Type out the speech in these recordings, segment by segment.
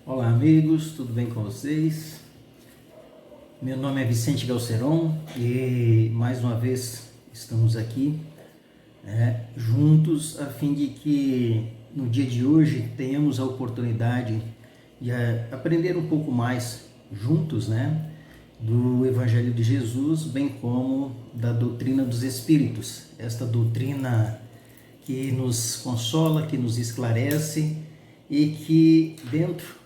Olá amigos, tudo bem com vocês? Meu nome é Vicente Galceron e mais uma vez estamos aqui juntos a fim de que no dia de hoje tenhamos a oportunidade de aprender um pouco mais juntos, do Evangelho de Jesus, bem como da doutrina dos Espíritos, esta doutrina que nos consola, que nos esclarece e que dentro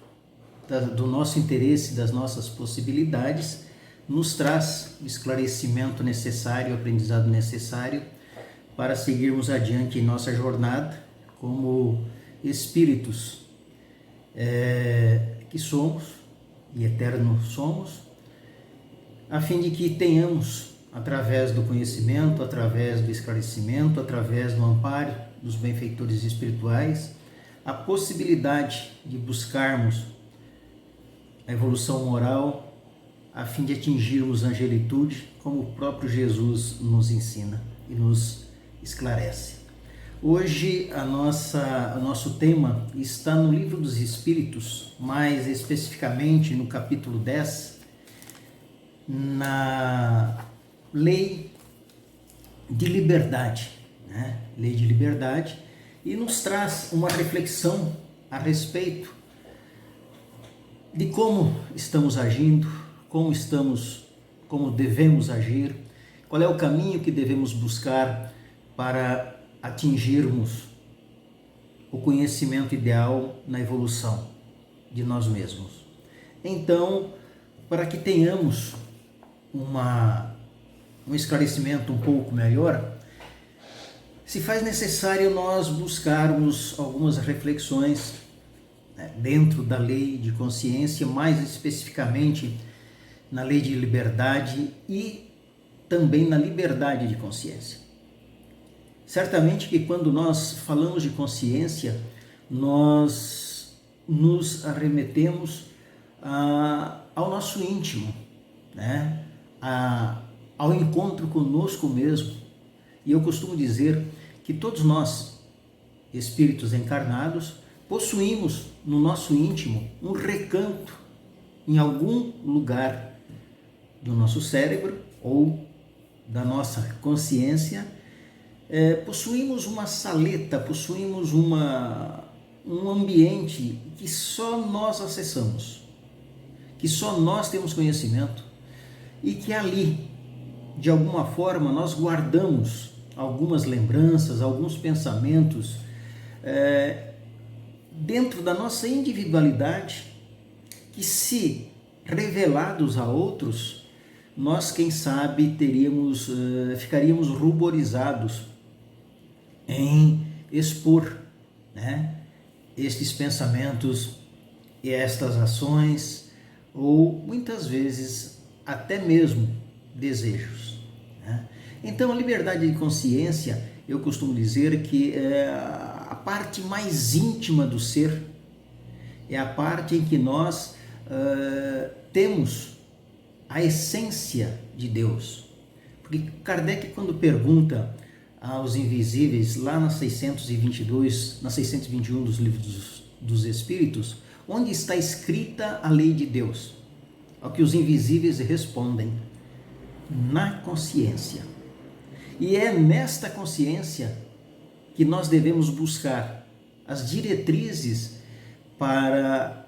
do nosso interesse, das nossas possibilidades, nos traz o esclarecimento necessário, o aprendizado necessário para seguirmos adiante em nossa jornada como espíritos que somos e eternos somos, a fim de que tenhamos, através do conhecimento, através do esclarecimento, através do amparo dos benfeitores espirituais, a possibilidade de buscarmos a evolução moral a fim de atingirmos a angelitude, como o próprio Jesus nos ensina e nos esclarece. Hoje o nosso tema está no Livro dos Espíritos, mais especificamente no capítulo 10, na Lei de Liberdade, Lei de Liberdade, e nos traz uma reflexão a respeito de como estamos agindo, como devemos agir, qual é o caminho que devemos buscar para atingirmos o conhecimento ideal na evolução de nós mesmos. Então, para que tenhamos um esclarecimento um pouco melhor, se faz necessário nós buscarmos algumas reflexões dentro da lei de consciência, mais especificamente na lei de liberdade e também na liberdade de consciência. Certamente que quando nós falamos de consciência, nós nos arremetemos ao nosso íntimo, ao encontro conosco mesmo. E eu costumo dizer que todos nós, espíritos encarnados, possuímos no nosso íntimo um recanto em algum lugar do nosso cérebro ou da nossa consciência. Possuímos uma saleta, possuímos um ambiente que só nós acessamos, que só nós temos conhecimento e que ali, de alguma forma, nós guardamos algumas lembranças, alguns pensamentos dentro da nossa individualidade, que se revelados a outros, nós, quem sabe, ficaríamos ruborizados em expor estes pensamentos e estas ações, ou muitas vezes até mesmo desejos. Então, a liberdade de consciência, eu costumo dizer que a parte mais íntima do ser, é a parte em que nós temos a essência de Deus. Porque Kardec, quando pergunta aos invisíveis, lá na 621 dos Livros dos Espíritos, onde está escrita a lei de Deus? Ao que os invisíveis respondem: na consciência. E é nesta consciência que nós devemos buscar as diretrizes para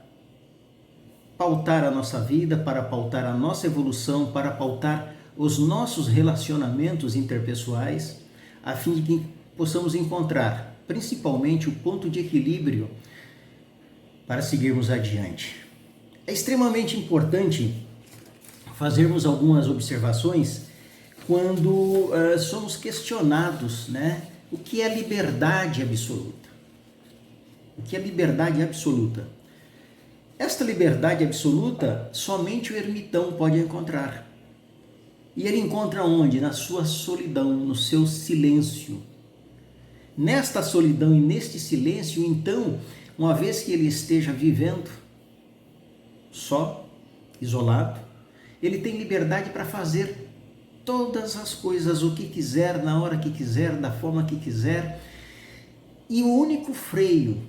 pautar a nossa vida, para pautar a nossa evolução, para pautar os nossos relacionamentos interpessoais, a fim de que possamos encontrar, principalmente, o ponto de equilíbrio para seguirmos adiante. É extremamente importante fazermos algumas observações quando somos questionados, o que é liberdade absoluta? O que é liberdade absoluta? Esta liberdade absoluta somente o ermitão pode encontrar. E ele encontra onde? Na sua solidão, no seu silêncio. Nesta solidão e neste silêncio, então, uma vez que ele esteja vivendo só, isolado, ele tem liberdade para fazer todas as coisas, o que quiser, na hora que quiser, da forma que quiser. E o único freio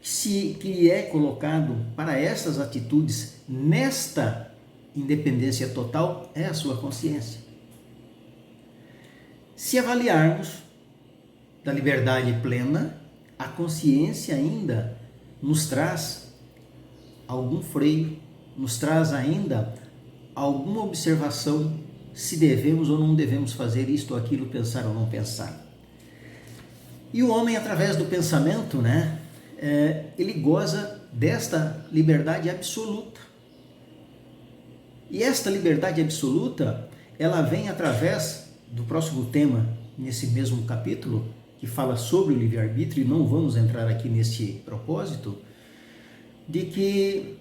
que é colocado para essas atitudes nesta independência total é a sua consciência. Se avaliarmos da liberdade plena, a consciência ainda nos traz algum freio, nos traz ainda alguma observação se devemos ou não devemos fazer isto ou aquilo, pensar ou não pensar. E o homem, através do pensamento, ele goza desta liberdade absoluta. E esta liberdade absoluta, ela vem através do próximo tema, nesse mesmo capítulo, que fala sobre o livre-arbítrio, e não vamos entrar aqui nesse propósito, de que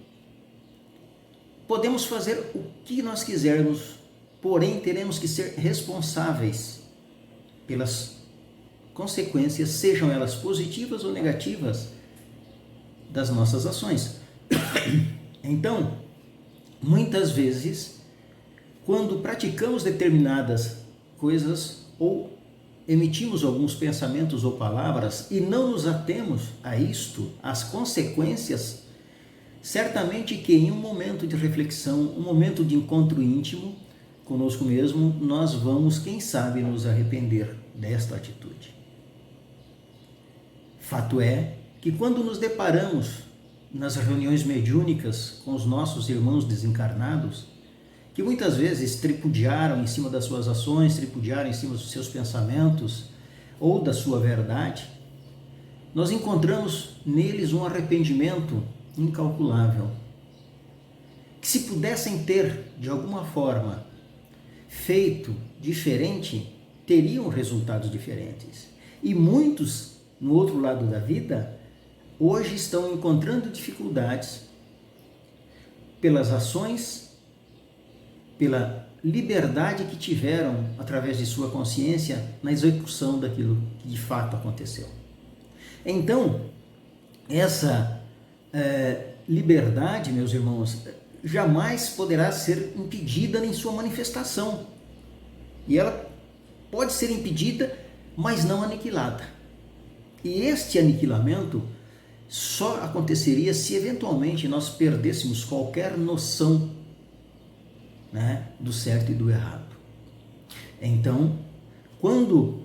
podemos fazer o que nós quisermos, porém teremos que ser responsáveis pelas consequências, sejam elas positivas ou negativas, das nossas ações. Então, muitas vezes, quando praticamos determinadas coisas ou emitimos alguns pensamentos ou palavras e não nos atemos a isto, às consequências, certamente que em um momento de reflexão, um momento de encontro íntimo conosco mesmo, nós vamos, quem sabe, nos arrepender desta atitude. Fato é que quando nos deparamos nas reuniões mediúnicas com os nossos irmãos desencarnados, que muitas vezes tripudiaram em cima das suas ações, tripudiaram em cima dos seus pensamentos ou da sua verdade, nós encontramos neles um arrependimento incalculável. Que se pudessem ter, de alguma forma, feito diferente, teriam resultados diferentes. E muitos, no outro lado da vida, hoje estão encontrando dificuldades pelas ações, pela liberdade que tiveram através de sua consciência na execução daquilo que de fato aconteceu. Então, essa liberdade, meus irmãos, jamais poderá ser impedida em sua manifestação. E ela pode ser impedida, mas não aniquilada. E este aniquilamento só aconteceria se eventualmente nós perdêssemos qualquer noção, do certo e do errado. Então, quando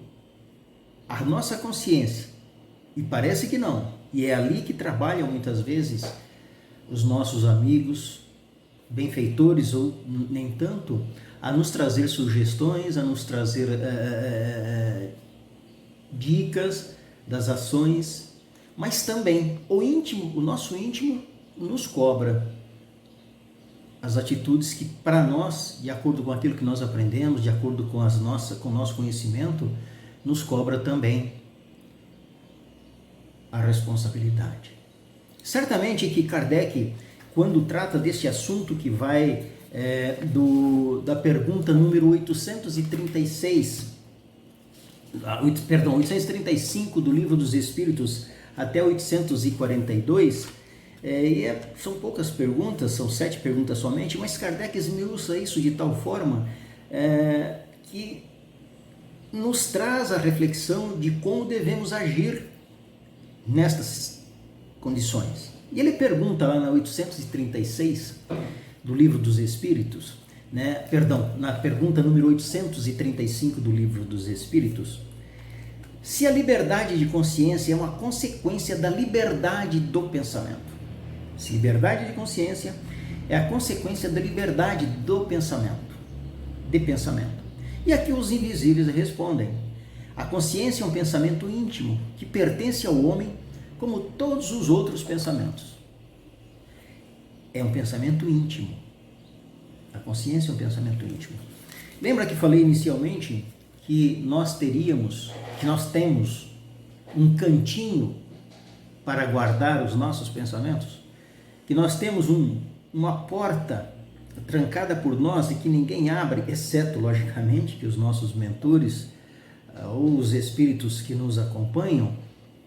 a nossa consciência, e parece que não, e é ali que trabalham muitas vezes os nossos amigos, benfeitores ou nem tanto, a nos trazer sugestões, a nos trazer dicas das ações, mas também o nosso íntimo nos cobra as atitudes que para nós, de acordo com aquilo que nós aprendemos, de acordo com o nosso conhecimento, nos cobra também a responsabilidade. Certamente que Kardec, quando trata deste assunto que vai da pergunta número 835 do Livro dos Espíritos até 842, são poucas perguntas, são 7 perguntas somente, mas Kardec esmiuça isso de tal forma que nos traz a reflexão de como devemos agir nestas condições. E ele pergunta lá na 836 do Livro dos Espíritos, na pergunta número 835 do Livro dos Espíritos, se a liberdade de consciência é uma consequência da liberdade do pensamento. Se liberdade de consciência é a consequência da liberdade do pensamento, de pensamento. E aqui os invisíveis respondem: a consciência é um pensamento íntimo que pertence ao homem como todos os outros pensamentos. É um pensamento íntimo. A consciência é um pensamento íntimo. Lembra que falei inicialmente que nós temos um cantinho para guardar os nossos pensamentos? Que nós temos uma porta trancada por nós e que ninguém abre, exceto, logicamente, que os nossos mentores ou os espíritos que nos acompanham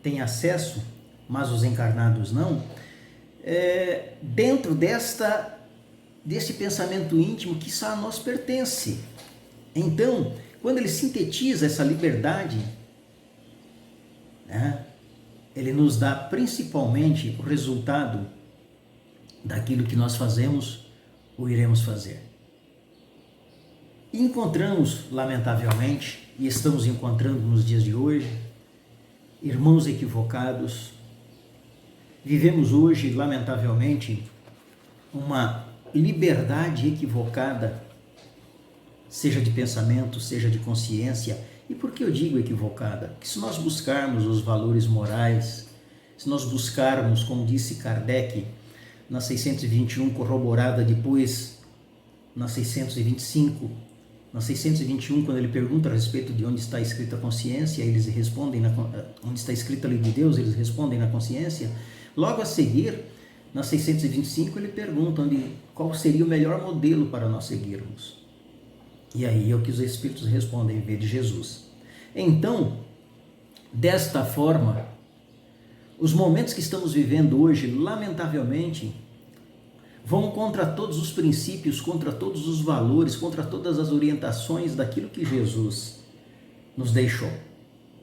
têm acesso, mas os encarnados não, dentro desse pensamento íntimo que só a nós pertence. Então, quando ele sintetiza essa liberdade, ele nos dá principalmente o resultado daquilo que nós fazemos ou iremos fazer. E encontramos, lamentavelmente, e estamos encontrando nos dias de hoje, irmãos equivocados. Vivemos hoje, lamentavelmente, uma liberdade equivocada, seja de pensamento, seja de consciência. E por que eu digo equivocada? Porque se nós buscarmos os valores morais, se nós buscarmos, como disse Kardec, na 621, corroborada depois na 625, na 621, quando ele pergunta a respeito de onde está escrita a consciência, eles respondem, onde está escrita a lei de Deus, eles respondem na consciência. Logo a seguir, na 625, ele pergunta qual seria o melhor modelo para nós seguirmos. E aí é o que os Espíritos respondem, em vez de Jesus. Então, desta forma, os momentos que estamos vivendo hoje, lamentavelmente, vão contra todos os princípios, contra todos os valores, contra todas as orientações daquilo que Jesus nos deixou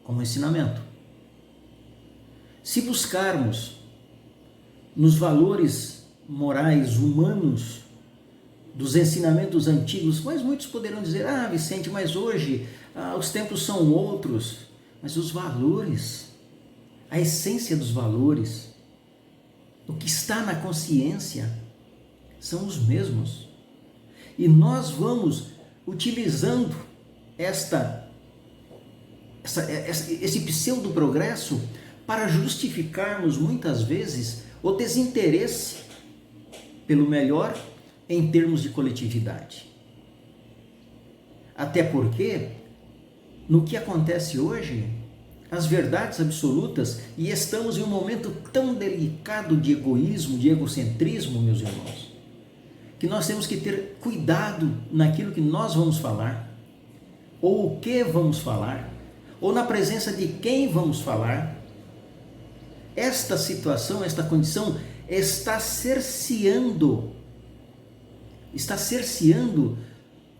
como ensinamento. Se buscarmos nos valores morais humanos dos ensinamentos antigos, mas muitos poderão dizer, Vicente, mas hoje os tempos são outros, mas os valores, a essência dos valores, o que está na consciência, são os mesmos. E nós vamos utilizando esse pseudo-progresso para justificarmos muitas vezes o desinteresse pelo melhor em termos de coletividade. Até porque, no que acontece hoje, as verdades absolutas, e estamos em um momento tão delicado de egoísmo, de egocentrismo, meus irmãos, que nós temos que ter cuidado naquilo que nós vamos falar, ou o que vamos falar, ou na presença de quem vamos falar. Esta situação, esta condição está cerceando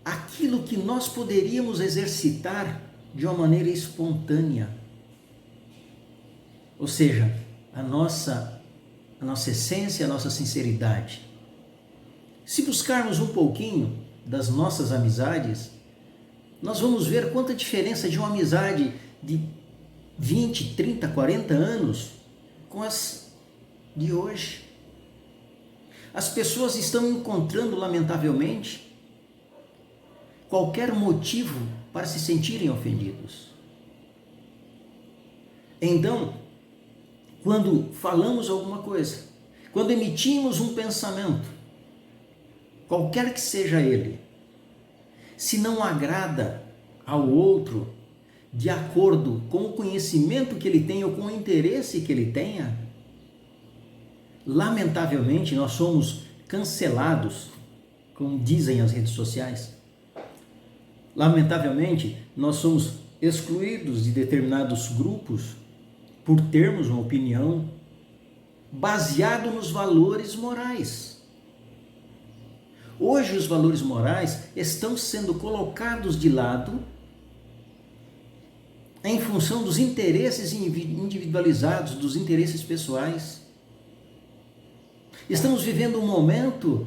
aquilo que nós poderíamos exercitar de uma maneira espontânea. Ou seja, a nossa essência, a nossa sinceridade. Se buscarmos um pouquinho das nossas amizades, nós vamos ver quanta diferença de uma amizade de 20, 30, 40 anos com as de hoje. As pessoas estão encontrando, lamentavelmente, qualquer motivo para se sentirem ofendidos. Então, quando falamos alguma coisa, quando emitimos um pensamento, qualquer que seja ele, se não agrada ao outro de acordo com o conhecimento que ele tem ou com o interesse que ele tenha, lamentavelmente nós somos cancelados, como dizem as redes sociais. Lamentavelmente nós somos excluídos de determinados grupos por termos uma opinião baseado nos valores morais. Hoje os valores morais estão sendo colocados de lado em função dos interesses individualizados, dos interesses pessoais. Estamos vivendo um momento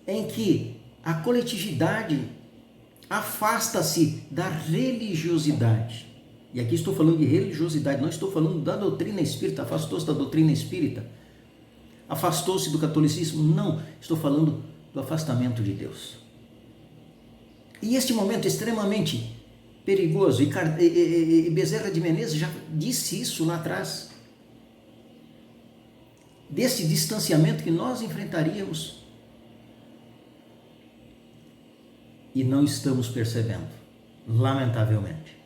em que a coletividade afasta-se da religiosidade. E aqui estou falando de religiosidade, não estou falando da doutrina espírita, afastou-se da doutrina espírita, afastou-se do catolicismo, não, estou falando do afastamento de Deus. E este momento extremamente perigoso, e Bezerra de Menezes já disse isso lá atrás, desse distanciamento que nós enfrentaríamos, e não estamos percebendo, lamentavelmente,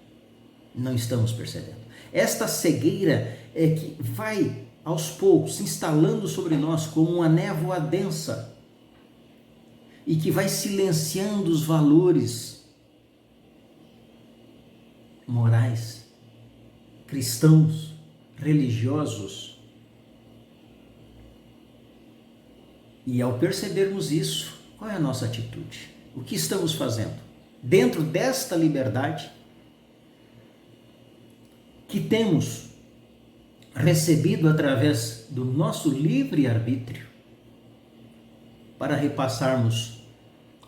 não estamos percebendo. Esta cegueira é que vai aos poucos se instalando sobre nós como uma névoa densa, e que vai silenciando os valores morais, cristãos, religiosos. E ao percebermos isso, qual é a nossa atitude? O que estamos fazendo? Dentro desta liberdade que temos recebido através do nosso livre-arbítrio para repassarmos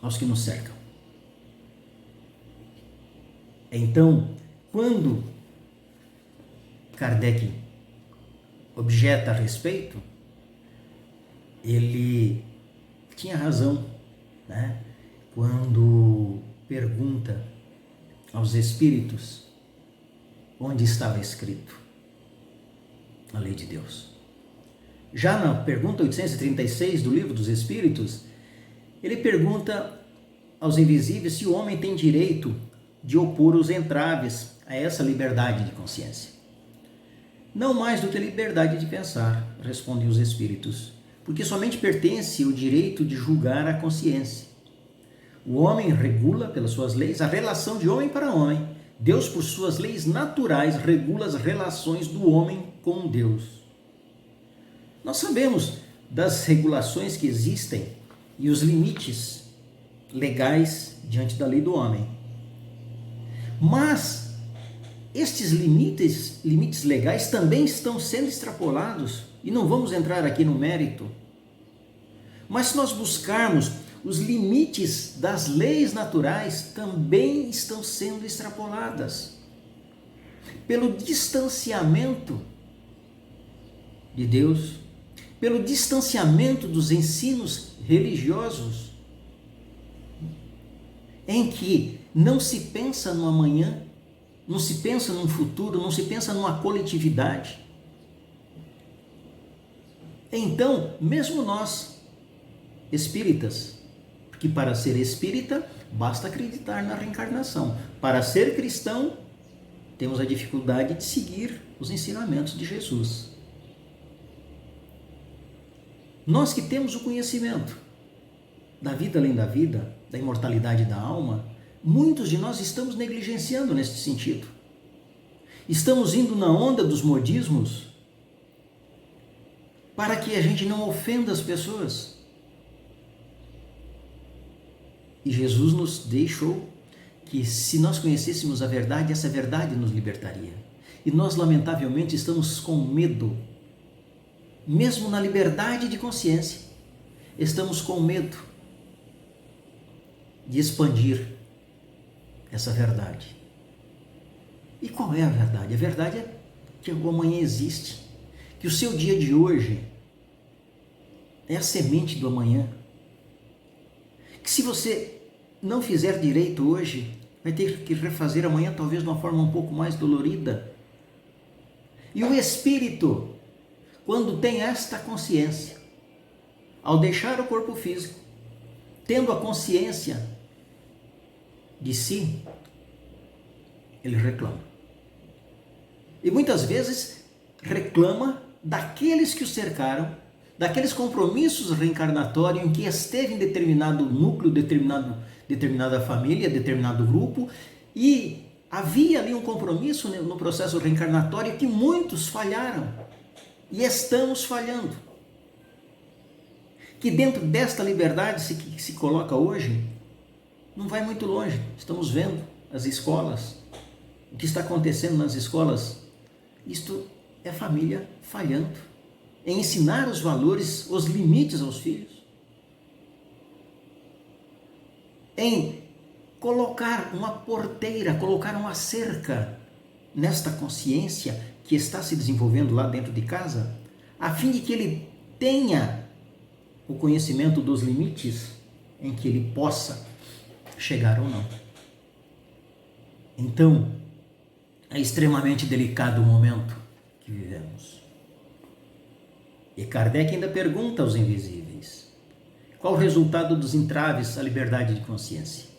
aos que nos cercam. Então, quando Kardec objeta a respeito, ele tinha razão, né? Quando pergunta aos espíritos onde estava escrito a lei de Deus. Já na pergunta 836 do Livro dos Espíritos, ele pergunta aos invisíveis se o homem tem direito de opor os entraves a essa liberdade de consciência. Não mais do que a liberdade de pensar, respondem os espíritos, porque somente pertence o direito de julgar a consciência. O homem regula, pelas suas leis, a relação de homem para homem. Deus, por suas leis naturais, regula as relações do homem com Deus. Nós sabemos das regulações que existem e os limites legais diante da lei do homem. Mas estes limites legais também estão sendo extrapolados, e não vamos entrar aqui no mérito. Mas se nós buscarmos, os limites das leis naturais também estão sendo extrapoladas pelo distanciamento de Deus, pelo distanciamento dos ensinos religiosos, em que não se pensa no amanhã, não se pensa num futuro, não se pensa numa coletividade. Então, mesmo nós, espíritas, que para ser espírita basta acreditar na reencarnação. Para ser cristão, temos a dificuldade de seguir os ensinamentos de Jesus. Nós que temos o conhecimento da vida além da vida, da imortalidade da alma, muitos de nós estamos negligenciando nesse sentido. Estamos indo na onda dos modismos para que a gente não ofenda as pessoas. E Jesus nos deixou que, se nós conhecêssemos a verdade, essa verdade nos libertaria. E nós, lamentavelmente, estamos com medo, mesmo na liberdade de consciência, estamos com medo de expandir essa verdade. E qual é a verdade? A verdade é que o amanhã existe, que o seu dia de hoje é a semente do amanhã, que se você não fizer direito hoje, vai ter que refazer amanhã, talvez de uma forma um pouco mais dolorida. E o espírito, quando tem esta consciência, ao deixar o corpo físico, tendo a consciência de si, ele reclama. E muitas vezes reclama daqueles que o cercaram, daqueles compromissos reencarnatórios em que esteve em determinado núcleo, determinada família, determinado grupo, e havia ali um compromisso no processo reencarnatório que muitos falharam, e estamos falhando. Que dentro desta liberdade que se coloca hoje, não vai muito longe. Estamos vendo as escolas, o que está acontecendo nas escolas. Isto é família falhando em ensinar os valores, os limites aos filhos, em colocar uma porteira, colocar uma cerca nesta consciência que está se desenvolvendo lá dentro de casa, a fim de que ele tenha o conhecimento dos limites em que ele possa chegar ou não. Então, é extremamente delicado o momento que vivemos. E Kardec ainda pergunta aos invisíveis: qual o resultado dos entraves à liberdade de consciência?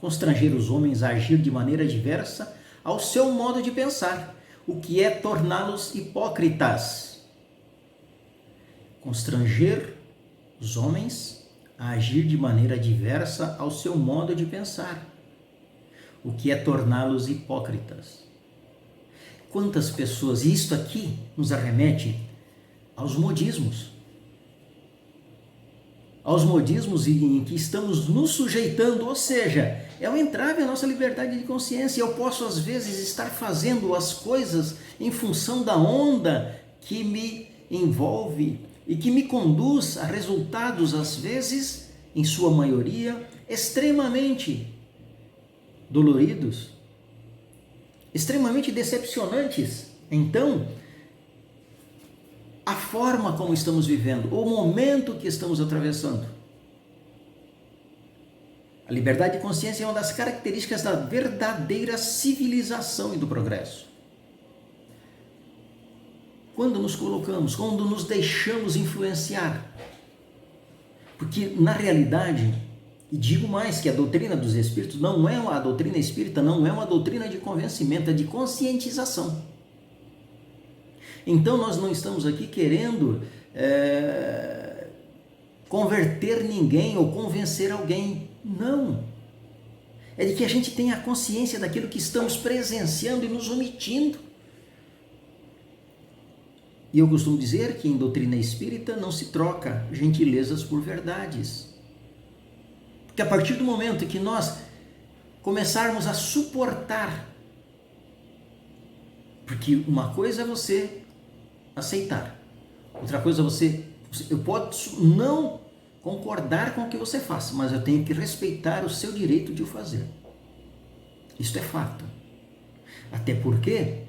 Constranger os homens a agir de maneira diversa ao seu modo de pensar, o que é torná-los hipócritas. Constranger os homens a agir de maneira diversa ao seu modo de pensar, o que é torná-los hipócritas. Quantas pessoas, e isto aqui nos arremete aos modismos em que estamos nos sujeitando, ou seja, é um entrave à nossa liberdade de consciência. Eu posso às vezes estar fazendo as coisas em função da onda que me envolve e que me conduz a resultados, às vezes, em sua maioria, extremamente doloridos, extremamente decepcionantes. Então, a forma como estamos vivendo, o momento que estamos atravessando. A liberdade de consciência é uma das características da verdadeira civilização e do progresso. Quando nos colocamos, quando nos deixamos influenciar. Porque, na realidade, e digo mais, que a doutrina dos espíritos não é a doutrina espírita, não é uma doutrina de convencimento, é de conscientização. Então, nós não estamos aqui querendo converter ninguém ou convencer alguém. Não. É de que a gente tenha a consciência daquilo que estamos presenciando e nos omitindo. E eu costumo dizer que em doutrina espírita não se troca gentilezas por verdades. Porque a partir do momento que nós começarmos a suportar, porque uma coisa é você aceitar, outra coisa eu posso não concordar com o que você faça, mas eu tenho que respeitar o seu direito de o fazer. Isto é fato. Até porque,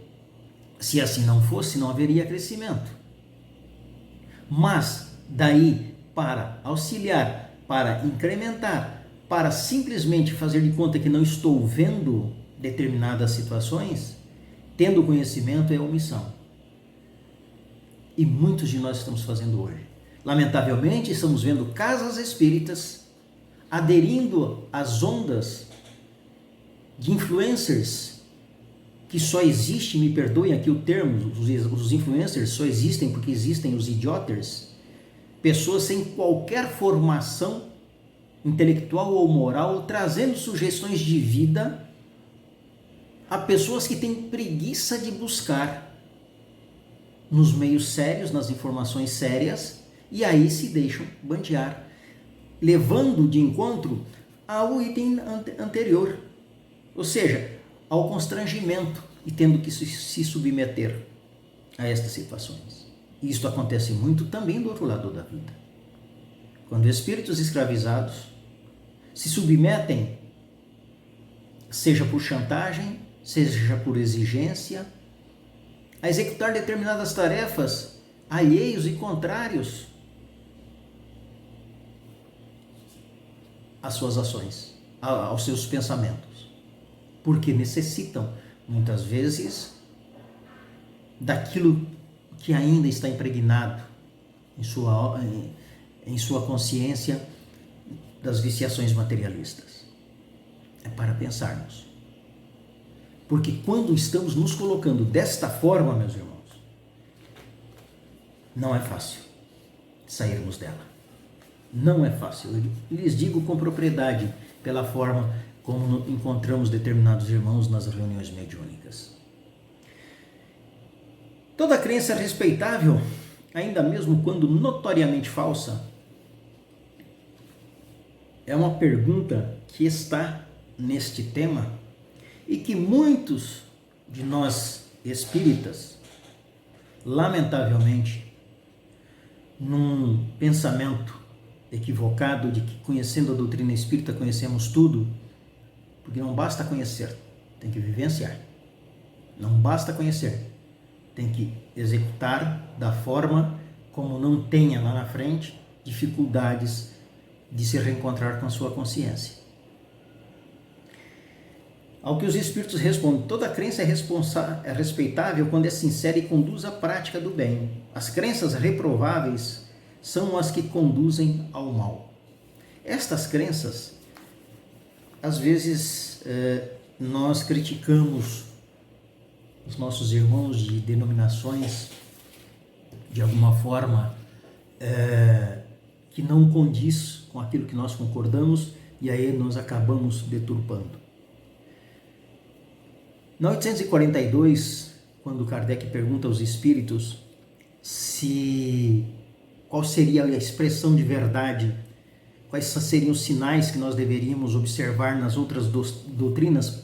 se assim não fosse, não haveria crescimento. Mas, daí para auxiliar, para incrementar, para simplesmente fazer de conta que não estou vendo determinadas situações, tendo conhecimento, é omissão. E muitos de nós estamos fazendo hoje. Lamentavelmente, estamos vendo casas espíritas aderindo às ondas de influencers que só existe, me perdoem aqui o termo, os influencers só existem porque existem os idiotas, pessoas sem qualquer formação intelectual ou moral, trazendo sugestões de vida a pessoas que têm preguiça de buscar nos meios sérios, nas informações sérias, e aí se deixam bandear, levando de encontro ao item anterior, ou seja, ao constrangimento e tendo que se submeter a estas situações. E isto acontece muito também do outro lado da vida. Quando espíritos escravizados se submetem, seja por chantagem, seja por exigência, a executar determinadas tarefas alheios e contrários às suas ações, aos seus pensamentos, porque necessitam, muitas vezes, daquilo que ainda está impregnado em sua consciência das viciações materialistas. É para pensarmos. Porque quando estamos nos colocando desta forma, meus irmãos, não é fácil sairmos dela. Não é fácil. Eu lhes digo com propriedade, pela forma como encontramos determinados irmãos nas reuniões mediúnicas. Toda crença é respeitável, ainda mesmo quando notoriamente falsa? É uma pergunta que está neste tema e que muitos de nós espíritas, lamentavelmente, num pensamento equivocado de que conhecendo a doutrina espírita conhecemos tudo, porque não basta conhecer, tem que vivenciar. Não basta conhecer, tem que executar da forma como não tenha lá na frente dificuldades de se reencontrar com a sua consciência. Ao que os espíritos respondem, toda crença é respeitável quando é sincera e conduz à prática do bem. As crenças reprováveis são as que conduzem ao mal. Estas crenças, às vezes, nós criticamos os nossos irmãos de denominações de alguma forma que não condiz com aquilo que nós concordamos, e aí nós acabamos deturpando. Na 842, quando Kardec pergunta aos espíritos qual seria a expressão de verdade, quais seriam os sinais que nós deveríamos observar nas outras doutrinas,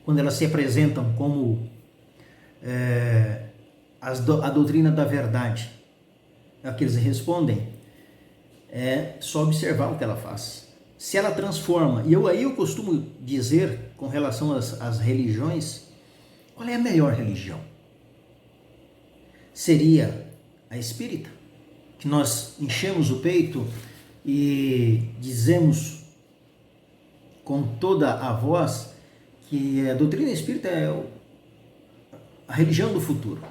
quando elas se apresentam como a doutrina da verdade. É o que eles respondem. É só observar o que ela faz. Se ela transforma, e eu costumo dizer com relação às religiões, qual é a melhor religião? Seria a espírita, que nós enchemos o peito e dizemos com toda a voz que a doutrina espírita é a religião do futuro.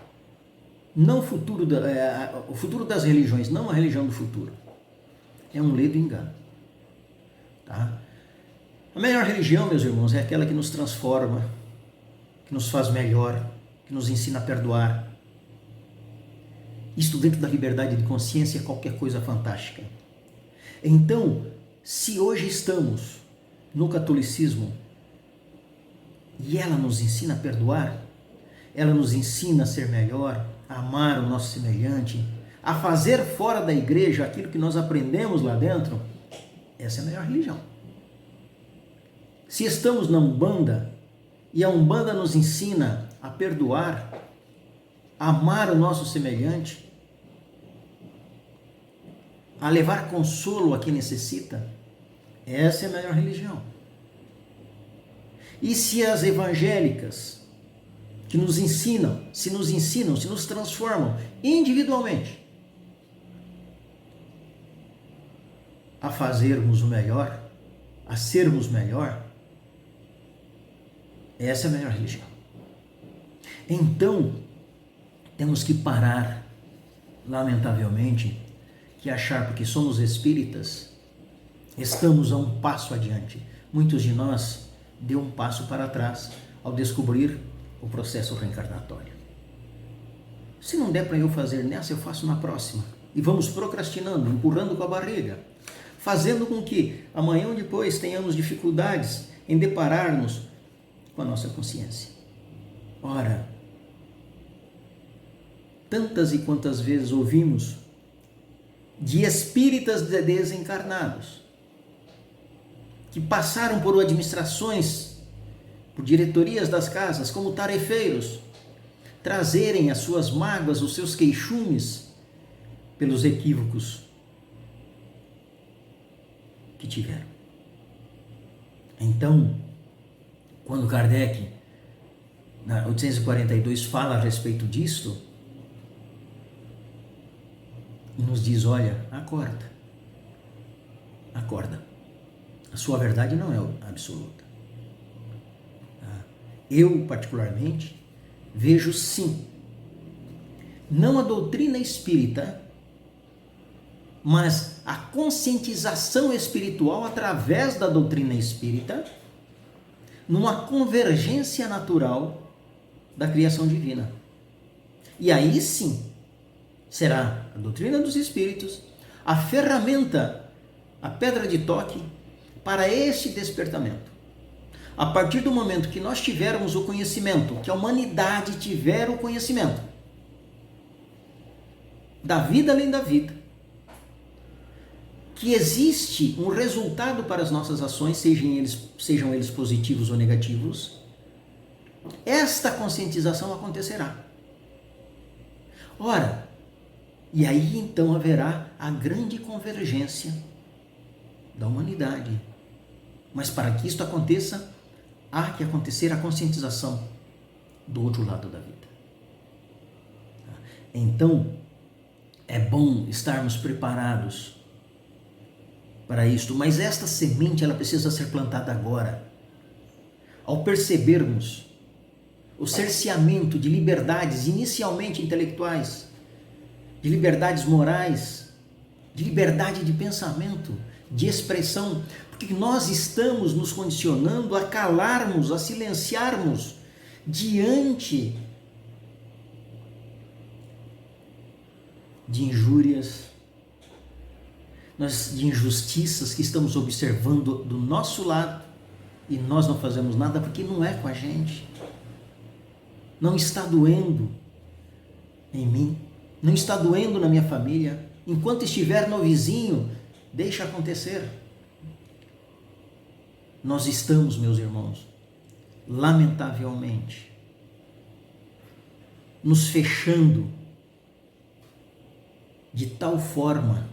Não o futuro, o futuro das religiões, não a religião do futuro. É um ledo engano. Tá? A melhor religião, meus irmãos, é aquela que nos transforma, que nos faz melhor, que nos ensina a perdoar. Isto dentro da liberdade de consciência é qualquer coisa fantástica. Então, se hoje estamos no catolicismo e ela nos ensina a perdoar, ela nos ensina a ser melhor, a amar o nosso semelhante, a fazer fora da igreja aquilo que nós aprendemos lá dentro, essa é a melhor religião. Se estamos na Umbanda e a Umbanda nos ensina a perdoar, a amar o nosso semelhante, a levar consolo a quem necessita, essa é a melhor religião. E se as evangélicas que nos ensinam, se nos transformam individualmente a fazermos o melhor, a sermos melhor, essa é a melhor religião. Então, temos que parar, lamentavelmente, que achar porque somos espíritas, estamos a um passo adiante. Muitos de nós deu um passo para trás ao descobrir o processo reencarnatório. Se não der para eu fazer nessa, eu faço na próxima. E vamos procrastinando, empurrando com a barriga, fazendo com que amanhã ou depois tenhamos dificuldades em deparar-nos com a nossa consciência. Ora, tantas e quantas vezes ouvimos de espíritas desencarnados que passaram por administrações, por diretorias das casas, como tarefeiros, trazerem as suas mágoas, os seus queixumes pelos equívocos que tiveram. Então, quando Kardec, na 842, fala a respeito disto, e nos diz, olha, acorda. A sua verdade não é absoluta. Eu, particularmente, vejo sim, não a doutrina espírita, mas a conscientização espiritual através da doutrina espírita, numa convergência natural da criação divina. E aí sim, será a doutrina dos espíritos a ferramenta, a pedra de toque para este despertamento. A partir do momento que nós tivermos o conhecimento, que a humanidade tiver o conhecimento da vida além da vida, que existe um resultado para as nossas ações, sejam eles positivos ou negativos, esta conscientização acontecerá. Ora, e aí então haverá a grande convergência da humanidade. Mas para que isto aconteça, há que acontecer a conscientização do outro lado da vida. Então, é bom estarmos preparados para isto, mas esta semente ela precisa ser plantada agora. Ao percebermos o cerceamento de liberdades inicialmente intelectuais, de liberdades morais, de liberdade de pensamento, de expressão, porque nós estamos nos condicionando a calarmos, a silenciarmos diante de injúrias, de injustiças que estamos observando do nosso lado e nós não fazemos nada porque não é com a gente. Não está doendo em mim, não está doendo na minha família. Enquanto estiver no vizinho, deixa acontecer. Nós estamos, meus irmãos, lamentavelmente, nos fechando de tal forma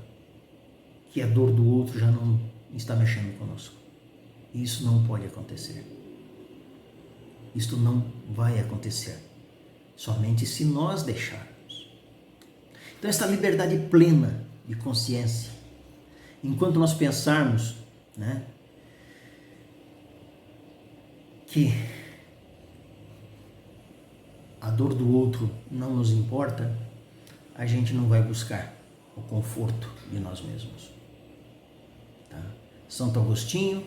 que a dor do outro já não está mexendo conosco. Isso não pode acontecer. Isto não vai acontecer, somente se nós deixarmos. Então, esta liberdade plena de consciência, enquanto nós pensarmos, que a dor do outro não nos importa, a gente não vai buscar o conforto de nós mesmos. Tá? Santo Agostinho,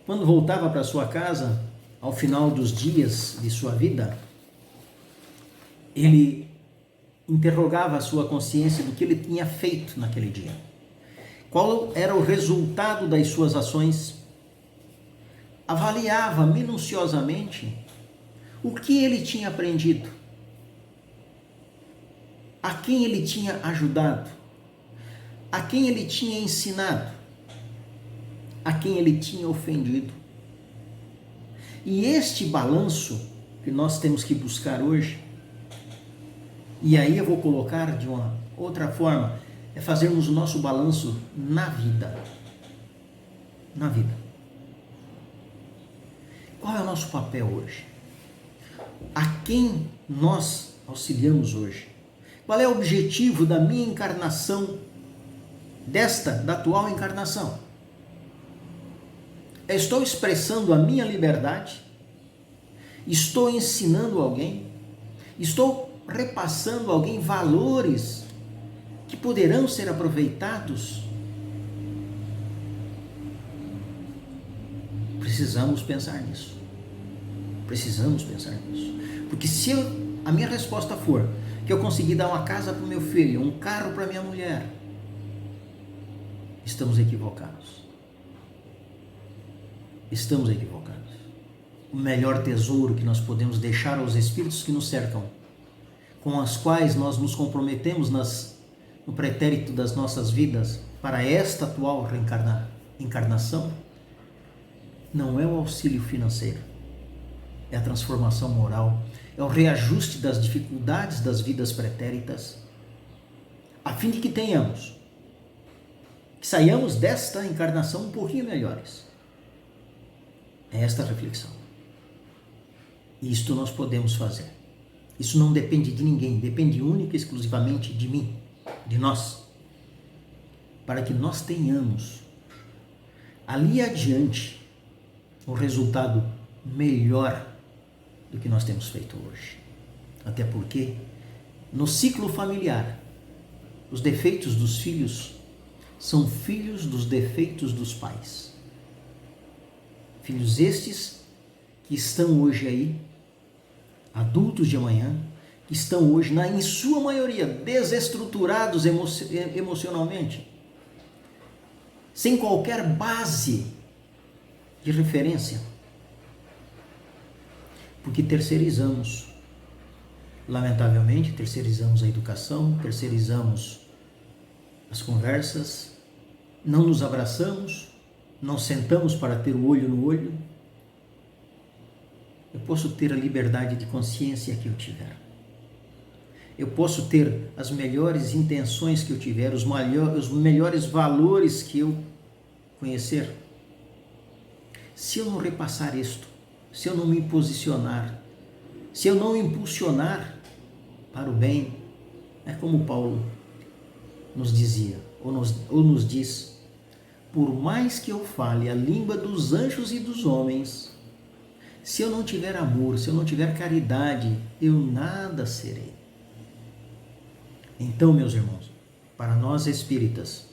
quando voltava para sua casa, ao final dos dias de sua vida, ele interrogava a sua consciência do que ele tinha feito naquele dia. Qual era o resultado das suas ações? Avaliava minuciosamente o que ele tinha aprendido, a quem ele tinha ajudado, a quem ele tinha ensinado, a quem ele tinha ofendido. E este balanço que nós temos que buscar hoje, e aí eu vou colocar de uma outra forma, é fazermos o nosso balanço na vida. Na vida. Qual é o nosso papel hoje? A quem nós auxiliamos hoje? Qual é o objetivo da minha encarnação, da atual encarnação? Estou expressando a minha liberdade? Estou ensinando alguém? Estou repassando a alguém valores que poderão ser aproveitados? Precisamos pensar nisso. Precisamos pensar nisso. Porque se a minha resposta for que eu consegui dar uma casa para o meu filho, um carro para minha mulher, estamos equivocados. Estamos equivocados. O melhor tesouro que nós podemos deixar aos espíritos que nos cercam, com as quais nós nos comprometemos no pretérito das nossas vidas para esta atual encarnação, não é o auxílio financeiro, é a transformação moral, é o reajuste das dificuldades das vidas pretéritas, a fim de que saiamos desta encarnação um pouquinho melhores. É esta a reflexão. Isto nós podemos fazer. Isso não depende de ninguém, depende única e exclusivamente de mim, de nós, para que nós tenhamos ali adiante um resultado melhor do que nós temos feito hoje. Até porque no ciclo familiar, os defeitos dos filhos são filhos dos defeitos dos pais. Filhos estes que estão hoje aí, adultos de amanhã, que estão hoje, em sua maioria, desestruturados emocionalmente, sem qualquer base de referência, porque lamentavelmente, terceirizamos a educação, terceirizamos as conversas, não nos abraçamos, não sentamos para ter o olho no olho. Eu posso ter a liberdade de consciência que eu tiver. Eu posso ter as melhores intenções que eu tiver, os melhores valores que eu conhecer. Se eu não repassar isto, se eu não me posicionar, se eu não impulsionar para o bem, é como Paulo nos dizia, ou nos diz: por mais que eu fale a língua dos anjos e dos homens, se eu não tiver amor, se eu não tiver caridade, eu nada serei. Então, meus irmãos, para nós espíritas,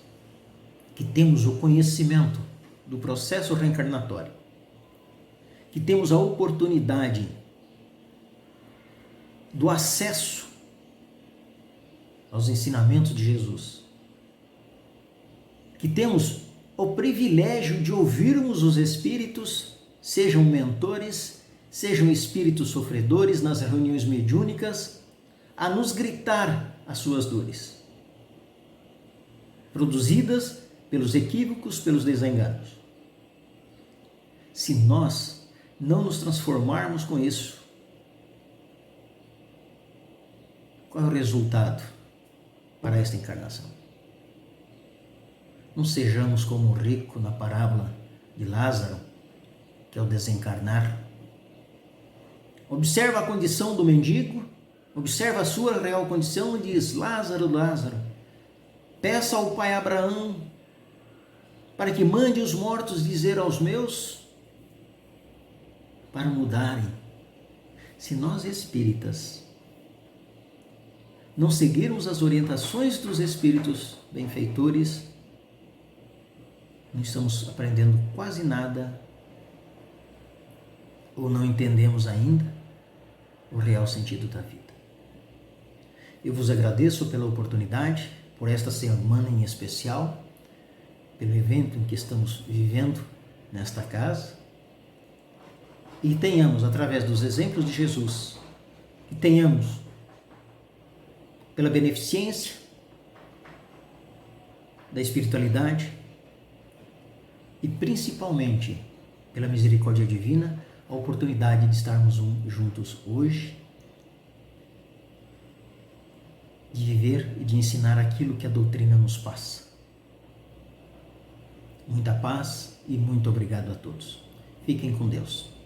que temos o conhecimento do processo reencarnatório, que temos a oportunidade do acesso aos ensinamentos de Jesus, que temos o privilégio de ouvirmos os espíritos, sejam mentores, sejam espíritos sofredores nas reuniões mediúnicas, a nos gritar as suas dores, produzidas pelos equívocos, pelos desenganos. Se nós não nos transformarmos com isso, Qual é o resultado para esta encarnação? Não sejamos como o rico na parábola de Lázaro, que ao desencarnar, observa a condição do mendigo, observa a sua real condição e diz: Lázaro, Lázaro, peça ao pai Abraão para que mande os mortos dizer aos meus para mudarem. Se nós espíritas não seguirmos as orientações dos espíritos benfeitores, não estamos aprendendo quase nada ou não entendemos ainda o real sentido da vida. Eu vos agradeço pela oportunidade, por esta semana em especial, pelo evento em que estamos vivendo nesta casa, e tenhamos, através dos exemplos de Jesus, que tenhamos, pela beneficência da espiritualidade e principalmente pela misericórdia divina, a oportunidade de estarmos juntos hoje, de viver e de ensinar aquilo que a doutrina nos passa. Muita paz e muito obrigado a todos. Fiquem com Deus.